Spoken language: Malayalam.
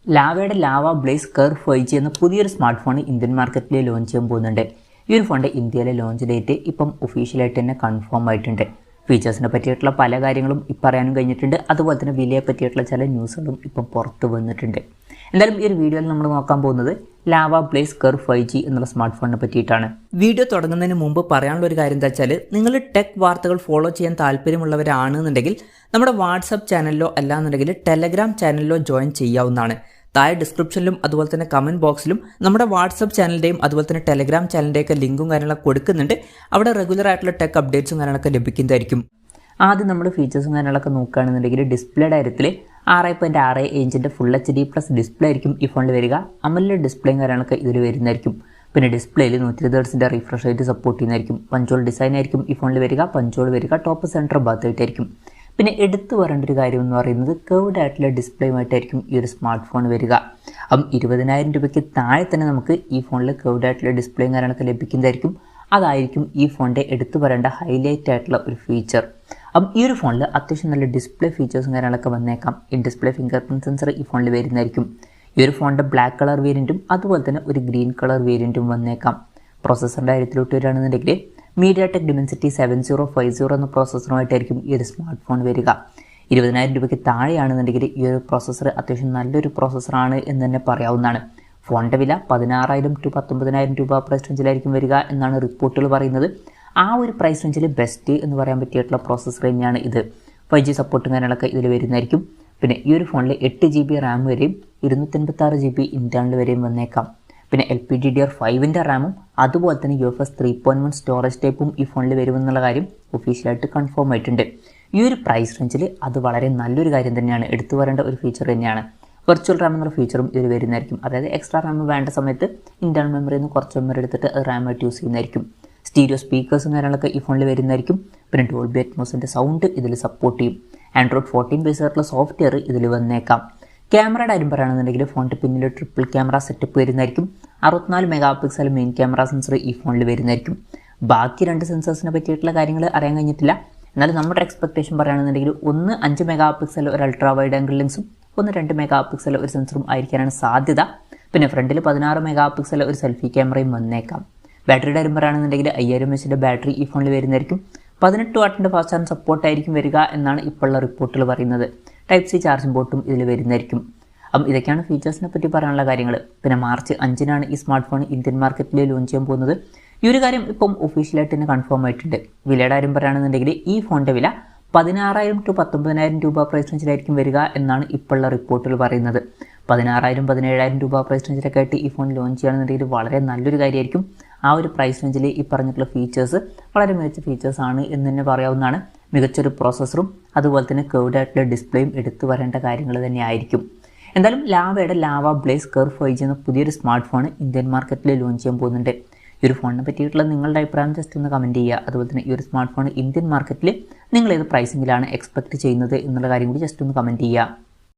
ലാവയുടെ ലാവ ബ്ലേസ് കർവ് 5G എന്ന പുതിയൊരു സ്മാർട്ട് ഫോൺ ഇന്ത്യൻ മാർക്കറ്റിൽ ലോഞ്ച് ചെയ്യാൻ പോകുന്നുണ്ട്. ഈ ഒരു ഫോണിൻ്റെ ഇന്ത്യയിലെ ലോഞ്ച് ഡേറ്റ് ഇപ്പം ഒഫീഷ്യലായിട്ട് തന്നെ കൺഫേം ആയിട്ടുണ്ട്. ഫീച്ചേഴ്സിനെ പറ്റിയിട്ടുള്ള പല കാര്യങ്ങളും ഇപ്പം അറിയാനും കഴിഞ്ഞിട്ടുണ്ട്. അതുപോലെ തന്നെ വിലയെ പറ്റിയിട്ടുള്ള ചില ന്യൂസുകളും ഇപ്പം പുറത്ത് വന്നിട്ടുണ്ട്. എന്തായാലും ഈ ഒരു വീഡിയോയിൽ നമ്മൾ നോക്കാൻ പോകുന്നത് ലാവ ബ്ലേസ് കർവ് 5G എന്നുള്ള സ്മാർട്ട് ഫോണിനെ പറ്റിയിട്ടാണ്. വീഡിയോ തുടങ്ങുന്നതിന് മുമ്പ് പറയാനുള്ള ഒരു കാര്യം എന്താ വെച്ചാൽ, നിങ്ങൾ ടെക് വാർത്തകൾ ഫോളോ ചെയ്യാൻ താല്പര്യമുള്ളവരാണെന്നുണ്ടെങ്കിൽ നമ്മുടെ വാട്സപ്പ് ചാനലിലോ അല്ലാന്നുണ്ടെങ്കിൽ ടെലഗ്രാം ചാനലിലോ ജോയിൻ ചെയ്യാവുന്നതാണ്. താഴെ ഡിസ്ക്രിപ്ഷനിലും അതുപോലെ തന്നെ കമൻറ്റ് ബോക്സിലും നമ്മുടെ വാട്സപ്പ് ചാനലിൻ്റെയും അതുപോലെ തന്നെ ടെലഗ്രാം ചാനലിൻ്റെയൊക്കെ ലിങ്കും കാര്യങ്ങളൊക്കെ കൊടുക്കുന്നുണ്ട്. അവിടെ റെഗുലർ ആയിട്ടുള്ള ടെക് അപ്ഡേറ്റ്സും കാര്യങ്ങളൊക്കെ ലഭിക്കുന്നതായിരിക്കും. ആദ്യം നമ്മൾ ഫീച്ചേഴ്സും കാര്യങ്ങളൊക്കെ നോക്കുകയാണെന്നുണ്ടെങ്കിൽ ഡിസ്പ്ലേയുടെ കാര്യത്തിൽ 6.6 ഇഞ്ചിൻ്റെ ഫുൾ HD+ ഡിസ്പ്ലേ ആയിരിക്കും ഈ ഫോണിൽ വരിക. അമോലെഡ് ഡിസ്പ്ലേയും കാര്യങ്ങളൊക്കെ ഇതിൽ വരുന്നതായിരിക്കും. പിന്നെ ഡിസ്പ്ലേയിൽ 120 Hz റിഫ്രഷ് റേറ്റ് സപ്പോർട്ട് ചെയ്യുന്നതായിരിക്കും. പഞ്ചോൾ ഡിസൈൻ ആയിരിക്കും ഈ ഫോണിൽ വരിക. പഞ്ചോൾ വരിക ടോപ്പ് സെൻറ്റർ ഭാഗത്തായിട്ടായിരിക്കും. പിന്നെ എടുത്തു പറയേണ്ട ഒരു കാര്യം എന്ന് പറയുന്നത് കർവ്ഡ് ആയിട്ടുള്ള ഡിസ്പ്ലേയുമായിട്ടായിരിക്കും ഈ ഒരു സ്മാർട്ട് ഫോൺ വരിക. അപ്പം 20,000 രൂപയ്ക്ക് താഴെ തന്നെ നമുക്ക് ഈ ഫോണിൽ കർവ്ഡ് ആയിട്ടുള്ള ഡിസ്പ്ലേയും കാര്യങ്ങളൊക്കെ ലഭിക്കുന്നതായിരിക്കും. അതായിരിക്കും ഈ ഫോണിൻ്റെ എടുത്തു പറയേണ്ട ഹൈലൈറ്റ് ആയിട്ടുള്ള ഒരു ഫീച്ചർ. അപ്പം ഈ ഒരു ഫോണിൽ അത്യാവശ്യം നല്ല ഡിസ്പ്ലേ ഫീച്ചേഴ്സും കാര്യങ്ങളൊക്കെ വന്നേക്കാം. In display finger print sensor ഈ ഫോണിൽ വരുന്നതായിരിക്കും. ഈ ഒരു ഫോണിൻ്റെ ബ്ലാക്ക് കളർ വേരിയൻറ്റും അതുപോലെ തന്നെ ഒരു ഗ്രീൻ കളർ വേരിയൻറ്റും വന്നേക്കാം. പ്രോസസ്സറിൻ്റെ കാര്യത്തിലോട്ട് വരികയാണെന്നുണ്ടെങ്കിൽ MediaTek Dimensity 7050 എന്ന പ്രോസസ്സറുമായിട്ടായിരിക്കും ഈ ഒരു സ്മാർട്ട് ഫോൺ വരിക. 20,000 രൂപയ്ക്ക് താഴെയാണെന്നുണ്ടെങ്കിൽ ഈ ഒരു പ്രോസസ്സർ അത്യാവശ്യം നല്ലൊരു പ്രോസസ്സറാണ് എന്ന് തന്നെ പറയാവുന്നതാണ്. ഫോണിൻ്റെ വില 16,000 to 19,000 രൂപ പ്രൈസ് റേഞ്ചിലായിരിക്കും വരിക എന്നാണ് റിപ്പോർട്ടുകൾ പറയുന്നത്. ആ ഒരു പ്രൈസ് റേഞ്ചിൽ ബെസ്റ്റ് എന്ന് പറയാൻ പറ്റിയിട്ടുള്ള പ്രോസസ്സർ തന്നെയാണ് ഇത്. 5G സപ്പോർട്ടും കാര്യങ്ങളൊക്കെ ഇതിൽ വരുന്നതായിരിക്കും. പിന്നെ ഈ ഒരു ഫോണിൽ 8GB റാം വരെയും 256GB ഇൻറ്റേർണൽ വരെയും വന്നേക്കാം. പിന്നെ LPDDR5 റാമും അതുപോലെ തന്നെ UFS 3.1 സ്റ്റോറേജ് ടൈപ്പും ഈ ഫോണിൽ വരുമെന്നുള്ള കാര്യം ഒഫീഷ്യലായിട്ട് കൺഫേം ആയിട്ടുണ്ട്. ഈ ഒരു പ്രൈസ് റേഞ്ചിൽ അത് വളരെ നല്ലൊരു കാര്യം തന്നെയാണ്, എടുത്തു പറയേണ്ട ഒരു ഫീച്ചർ തന്നെയാണ്. വെർച്വൽ റാം എന്നുള്ള ഫീച്ചറും ഇതിൽ വരുന്നതായിരിക്കും. അതായത് എക്സ്ട്രാ റാം വേണ്ട സമയത്ത് ഇൻറ്റേർണൽ മെമ്മറിയിൽ നിന്ന് കുറച്ച് മെമ്മറി എടുത്തിട്ട് അത് റാമായിട്ട് യൂസ് ചെയ്യുന്നതായിരിക്കും. സ്റ്റീരിയോ സ്പീക്കേഴ്സും കാര്യങ്ങളൊക്കെ ഈ ഫോണിൽ വരുന്നതായിരിക്കും. പിന്നെ ഡോൾബി അറ്റ്മോസിൻ്റെ സൗണ്ട് ഇതിൽ സപ്പോർട്ട് ചെയ്യും. Android 14 ബേസ് ആയിട്ടുള്ള സോഫ്റ്റ്വെയർ ഇതിൽ വന്നേക്കാം. ക്യാമറയുടെ കാര്യം പറയുകയാണെന്നുണ്ടെങ്കിൽ ഫോണിൻ്റെ പിന്നിൽ ട്രിപ്പിൾ ക്യാമറ സെറ്റപ്പ് വരുന്നതായിരിക്കും. 64 MP മെയിൻ ക്യാമറ സെൻസർ ഈ ഫോണിൽ വരുന്നതായിരിക്കും. ബാക്കി 2 സെൻസേഴ്സിനെ പറ്റിയിട്ടുള്ള കാര്യങ്ങൾ അറിയാൻ കഴിഞ്ഞിട്ടില്ല. എന്നാലും നമ്മുടെ എക്സ്പെക്ടേഷൻ പറയുകയാണെന്നുണ്ടെങ്കിൽ ഒന്ന് 5 MP ഒരു അൾട്രാ വൈഡ് ആംഗിൾ ലെൻസും ഒന്ന് 2 MP ഒരു സെൻസറും ആയിരിക്കാനാണ് സാധ്യത. പിന്നെ ഫ്രണ്ടിൽ 16 MP ഒരു സെൽഫി ക്യാമറയും വന്നേക്കാം. ബാറ്ററിയുടെ കാര്യം പറയുകയാണെന്നുണ്ടെങ്കിൽ 5000 mAh ബാറ്ററി ഈ ഫോണിൽ വരുന്നതായിരിക്കും. 18 വാട്ടിൻ്റെ ഫാസ്റ്റ് ചാർജ് സപ്പോർട്ടായിരിക്കും വരിക എന്നാണ് ഇപ്പോഴുള്ള റിപ്പോർട്ടുകൾ പറയുന്നത്. Type-C ചാർജിംഗ് പോർട്ടും ഇതിൽ വരുന്നതായിരിക്കും. അപ്പം ഇതൊക്കെയാണ് ഫീച്ചേഴ്സിനെ പറ്റി പറയാനുള്ള കാര്യങ്ങൾ. പിന്നെ മാർച്ച് 5-നാണ് ഈ സ്മാർട്ട് ഫോൺ ഇന്ത്യൻ മാർക്കറ്റിൽ ലോഞ്ച് ചെയ്യാൻ പോകുന്നത്. ഈ ഒരു കാര്യം ഇപ്പം ഒഫീഷ്യലായിട്ട് തന്നെ കൺഫേം ആയിട്ടുണ്ട്. വിലയുടെ കാര്യം പറയുകയാണെന്നുണ്ടെങ്കിൽ ഈ ഫോണിൻ്റെ വില 16,000 to 19,000 രൂപ പ്രൈസ് റേഞ്ചിലായിരിക്കും വരിക എന്നാണ് ഇപ്പോഴുള്ള റിപ്പോർട്ടുകൾ പറയുന്നത്. 16,000 17,000 രൂപ പ്രൈസ് റേഞ്ചിലൊക്കെ ആയിട്ട് ഈ ഫോൺ ലോഞ്ച് ചെയ്യുകയാണെന്നുണ്ടെങ്കിൽ വളരെ നല്ലൊരു കാര്യമായിരിക്കും. ആ ഒരു പ്രൈസ് റേഞ്ചിൽ ഈ പറഞ്ഞിട്ടുള്ള ഫീച്ചേഴ്സ് വളരെ മികച്ച ഫീച്ചേഴ്സാണ് എന്ന് തന്നെ പറയാവുന്നതാണ്. മികച്ചൊരു പ്രോസസ്സറും അതുപോലെ തന്നെ കർവ്ഡ് ആയിട്ടുള്ള ഡിസ്പ്ലേയും എടുത്തു വരേണ്ട കാര്യങ്ങൾ തന്നെ ആയിരിക്കും. എന്തായാലും ലാവയുടെ ലാവ ബ്ലേസ് കർവ് 5G എന്ന പുതിയൊരു സ്മാർട്ട് ഫോൺ ഇന്ത്യൻ മാർക്കറ്റിൽ ലോഞ്ച് ചെയ്യാൻ പോകുന്നുണ്ട്. ഈ ഒരു ഫോണിനെ പറ്റിയിട്ടുള്ള നിങ്ങളുടെ അഭിപ്രായം ജസ്റ്റ് ഒന്ന് കമൻറ്റ് ചെയ്യുക. അതുപോലെ തന്നെ ഈ ഒരു സ്മാർട്ട് ഫോൺ ഇന്ത്യൻ മാർക്കറ്റിൽ നിങ്ങൾ ഏത് പ്രൈസിങ്ങിലാണ് എക്സ്പെക്റ്റ് ചെയ്യുന്നത് എന്നുള്ള കാര്യം കൂടി ജസ്റ്റ് ഒന്ന് കമൻറ്റ് ചെയ്യുക.